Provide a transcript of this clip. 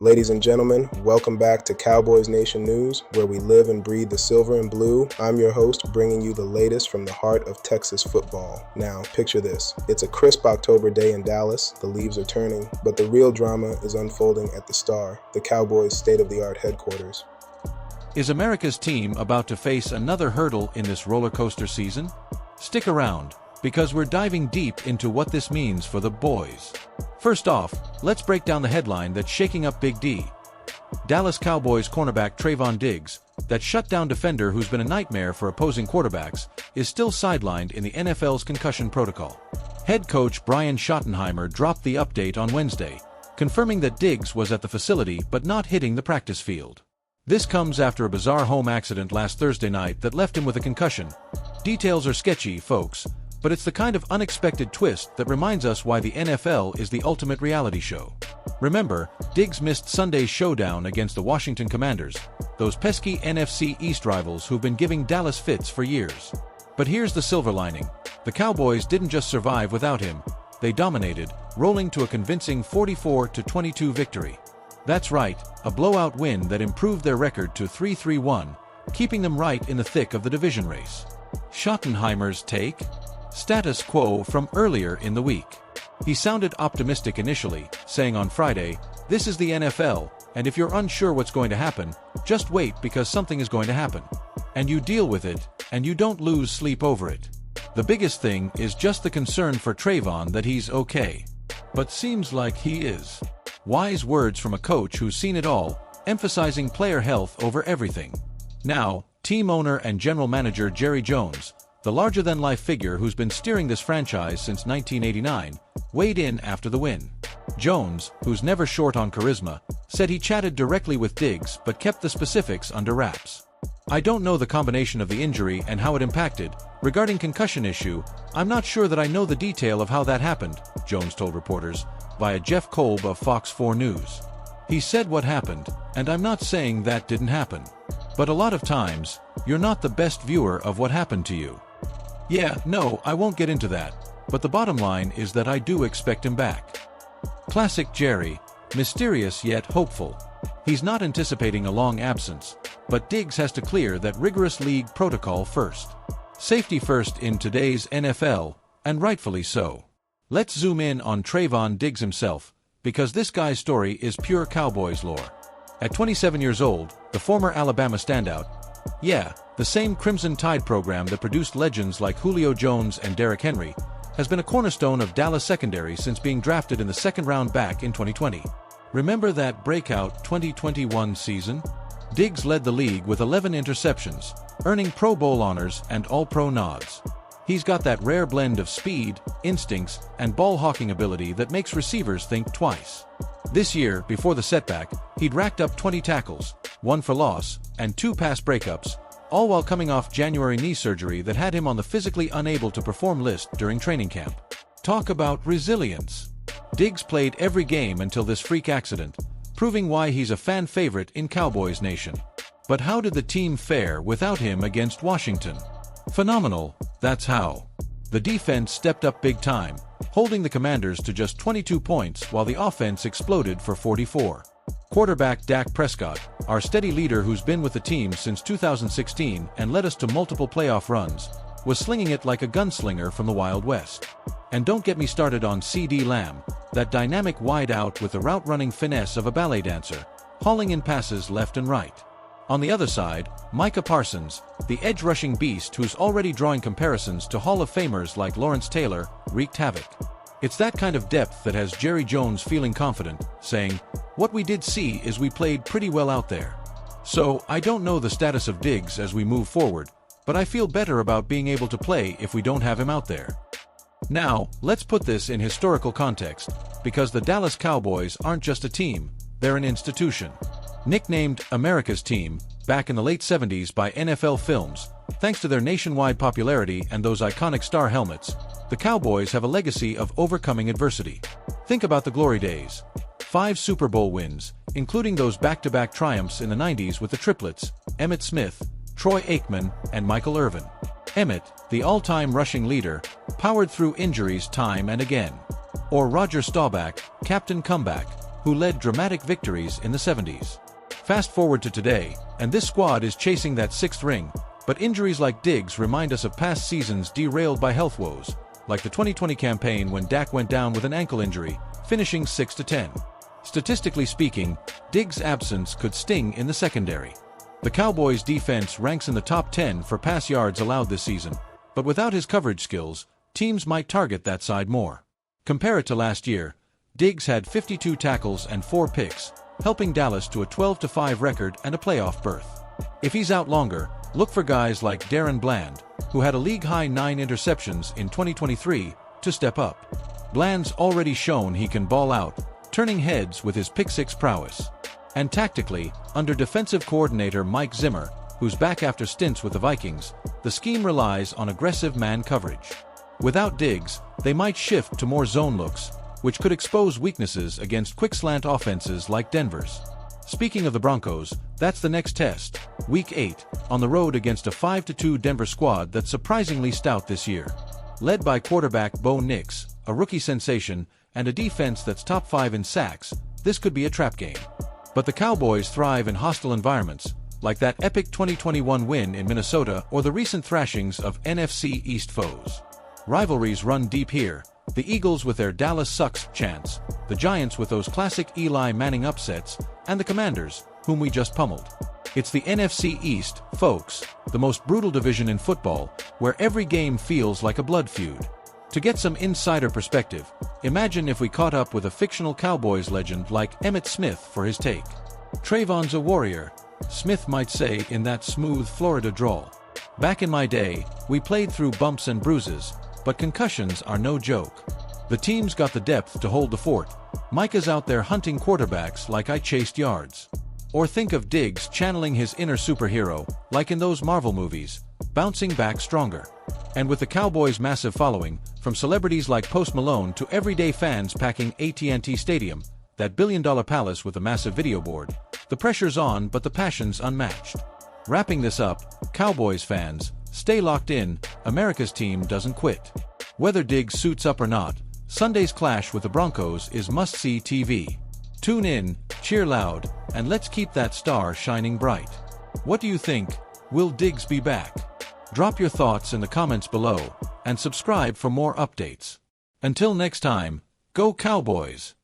Ladies and gentlemen, welcome back to Cowboys Nation News, where we live and breathe the silver and blue. I'm your host, bringing you the latest from the heart of Texas football. Now, picture this. It's a crisp October day in Dallas. The leaves are turning, but the real drama is unfolding at the Star, the Cowboys' state-of-the-art headquarters. Is America's team about to face another hurdle in this roller coaster season? Stick around, because we're diving deep into what this means for the boys. First off, let's break down the headline that's shaking up Big D. Dallas Cowboys cornerback Trayvon Diggs, that shutdown defender who's been a nightmare for opposing quarterbacks, is still sidelined in the NFL's concussion protocol. Head coach Brian Schottenheimer dropped the update on Wednesday, confirming that Diggs was at the facility but not hitting the practice field. This comes after a bizarre home accident last Thursday night that left him with a concussion. Details are sketchy, folks, but it's the kind of unexpected twist that reminds us why the NFL is the ultimate reality show. Remember, Diggs missed Sunday's showdown against the Washington Commanders, those pesky NFC East rivals who've been giving Dallas fits for years. But here's the silver lining. The Cowboys didn't just survive without him, they dominated, rolling to a convincing 44-22 victory. That's right, a blowout win that improved their record to 3-3-1, keeping them right in the thick of the division race. Schottenheimer's take? Status quo from earlier in the week. He sounded optimistic initially, saying on Friday, "This is the NFL, and if you're unsure what's going to happen, just wait because something is going to happen. And you deal with it, and you don't lose sleep over it." The biggest thing is just the concern for Trayvon that he's okay. But seems like he is. Wise words from a coach who's seen it all, emphasizing player health over everything. Now, team owner and general manager Jerry Jones, the larger-than-life figure who's been steering this franchise since 1989, weighed in after the win. Jones, who's never short on charisma, said he chatted directly with Diggs but kept the specifics under wraps. "I don't know the combination of the injury and how it impacted. Regarding concussion issue, I'm not sure that I know the detail of how that happened," Jones told reporters, via Jeff Kolb of Fox 4 News. He said what happened, and I'm not saying that didn't happen. But a lot of times, you're not the best viewer of what happened to you. Yeah, no, I won't get into that, but the bottom line is that I do expect him back. Classic Jerry, mysterious yet hopeful. He's not anticipating a long absence, but Diggs has to clear that rigorous league protocol first. Safety first in today's NFL, and rightfully so. Let's zoom in on Trayvon Diggs himself, because this guy's story is pure Cowboys lore. At 27 years old, the former Alabama standout, the same Crimson Tide program that produced legends like Julio Jones and Derrick Henry, has been a cornerstone of Dallas secondary since being drafted in the second round back in 2020. Remember that breakout 2021 season? Diggs led the league with 11 interceptions, earning Pro Bowl honors and All-Pro nods. He's got that rare blend of speed, instincts, and ball-hawking ability that makes receivers think twice. This year, before the setback, he'd racked up 20 tackles, 1 for loss, and 2 pass breakups, all while coming off January knee surgery that had him on the physically unable to perform list during training camp. Talk about resilience. Diggs played every game until this freak accident, proving why he's a fan favorite in Cowboys Nation. But how did the team fare without him against Washington? Phenomenal, that's how. The defense stepped up big time, holding the Commanders to just 22 points while the offense exploded for 44. Quarterback Dak Prescott, our steady leader who's been with the team since 2016 and led us to multiple playoff runs, was slinging it like a gunslinger from the Wild West. And don't get me started on CeeDee Lamb, that dynamic wide-out with the route-running finesse of a ballet dancer, hauling in passes left and right. On the other side, Micah Parsons, the edge-rushing beast who's already drawing comparisons to Hall of Famers like Lawrence Taylor, wreaked havoc. It's that kind of depth that has Jerry Jones feeling confident, saying, "What we did see is we played pretty well out there." So, I don't know the status of Diggs as we move forward, but I feel better about being able to play if we don't have him out there. Now, let's put this in historical context, because the Dallas Cowboys aren't just a team, they're an institution. Nicknamed America's Team, back in the late 70s by NFL Films, thanks to their nationwide popularity and those iconic star helmets, the Cowboys have a legacy of overcoming adversity. Think about the glory days. 5 Super Bowl wins, including those back-to-back triumphs in the 90s with the triplets, Emmitt Smith, Troy Aikman, and Michael Irvin. Emmitt, the all-time rushing leader, powered through injuries time and again. Or Roger Staubach, Captain Comeback, who led dramatic victories in the 70s. Fast forward to today, and this squad is chasing that sixth ring, but injuries like Diggs remind us of past seasons derailed by health woes, like the 2020 campaign when Dak went down with an ankle injury, finishing 6-10. Statistically speaking, Diggs' absence could sting in the secondary. The Cowboys' defense ranks in the top 10 for pass yards allowed this season, but without his coverage skills, teams might target that side more. Compare it to last year, Diggs had 52 tackles and 4 picks, helping Dallas to a 12-5 record and a playoff berth. If he's out longer, look for guys like Darren Bland, who had a league-high 9 interceptions in 2023, to step up. Bland's already shown he can ball out, turning heads with his pick-six prowess. And tactically, under defensive coordinator Mike Zimmer, who's back after stints with the Vikings, the scheme relies on aggressive man coverage. Without Diggs, they might shift to more zone looks, which could expose weaknesses against quick slant offenses like Denver's. Speaking of the Broncos, that's the next test, Week 8, on the road against a 5-2 Denver squad that's surprisingly stout this year. Led by quarterback Bo Nix, a rookie sensation, and a defense that's top 5 in sacks, this could be a trap game. But the Cowboys thrive in hostile environments, like that epic 2021 win in Minnesota or the recent thrashings of NFC East foes. Rivalries run deep here, the Eagles with their Dallas sucks chants, the Giants with those classic Eli Manning upsets, and the Commanders, whom we just pummeled. It's the NFC East, folks, the most brutal division in football, where every game feels like a blood feud. To get some insider perspective, imagine if we caught up with a fictional Cowboys legend like Emmitt Smith for his take. "Trayvon's a warrior," Smith might say in that smooth Florida drawl. "Back in my day, we played through bumps and bruises, but concussions are no joke. The team's got the depth to hold the fort. Micah's out there hunting quarterbacks like I chased yards." Or think of Diggs channeling his inner superhero, like in those Marvel movies, bouncing back stronger. And with the Cowboys' massive following, from celebrities like Post Malone to everyday fans packing AT&T Stadium, that billion-dollar palace with a massive video board, the pressure's on but the passion's unmatched. Wrapping this up, Cowboys fans, stay locked in, America's team doesn't quit. Whether Diggs suits up or not, Sunday's clash with the Broncos is must-see TV. Tune in, cheer loud, and let's keep that star shining bright. What do you think? Will Diggs be back? Drop your thoughts in the comments below, and subscribe for more updates. Until next time, go Cowboys!